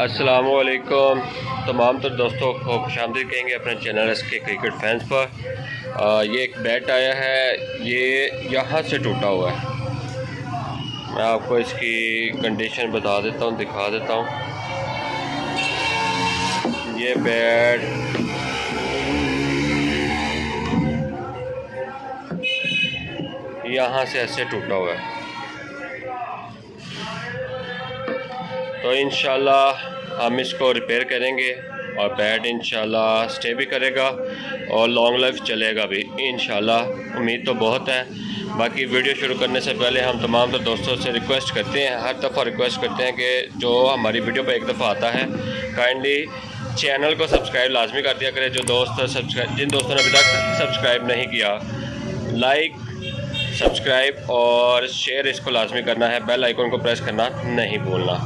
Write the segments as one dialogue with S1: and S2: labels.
S1: अस्सलामुअलैकुम तमाम तर दोस्तों को खुशामदीद कहेंगे अपने चैनल के क्रिकेट फैंस पर। ये एक बैट आया है, ये यहाँ से टूटा हुआ है। मैं आपको इसकी कंडीशन बता देता हूँ, दिखा देता हूँ। ये बैट यहाँ से ऐसे टूटा हुआ है। तो इंशाल्लाह हम इसको रिपेयर करेंगे और बैट इंशाल्लाह स्टे भी करेगा और लॉन्ग लाइफ चलेगा भी इंशाल्लाह। उम्मीद तो बहुत है। बाकी वीडियो शुरू करने से पहले हम तमाम दोस्तों से रिक्वेस्ट करते हैं, हर दफ़ा रिक्वेस्ट करते हैं कि जो हमारी वीडियो पर एक दफ़ा आता है काइंडली चैनल को सब्सक्राइब लाजमी कर दिया करें। जो दोस्त जिन दोस्तों ने अभी तक सब्सक्राइब नहीं किया, लाइक सब्सक्राइब और शेयर इसको लाजमी करना है। बेल आइकन को प्रेस करना नहीं भूलना।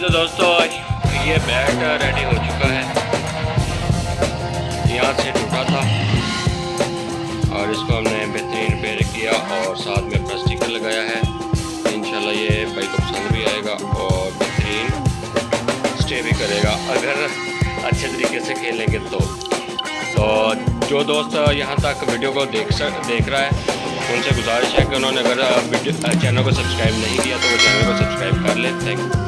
S1: तो दोस्तों ये बेड रेडी हो चुका है। यहाँ से टूटा था और इसको हमने बेहतरीन रिपेयर किया और साथ में अपना स्टिकर लगाया है। इंशाल्लाह ये भाई को पसंद भी आएगा और बेहतरीन स्टे भी करेगा अगर अच्छे तरीके से खेलेंगे तो जो दोस्त यहाँ तक वीडियो को देख रहा है उनसे गुजारिश है कि उन्होंने अगर चैनल को सब्सक्राइब नहीं किया तो वो चैनल को सब्सक्राइब कर लें। Thank you.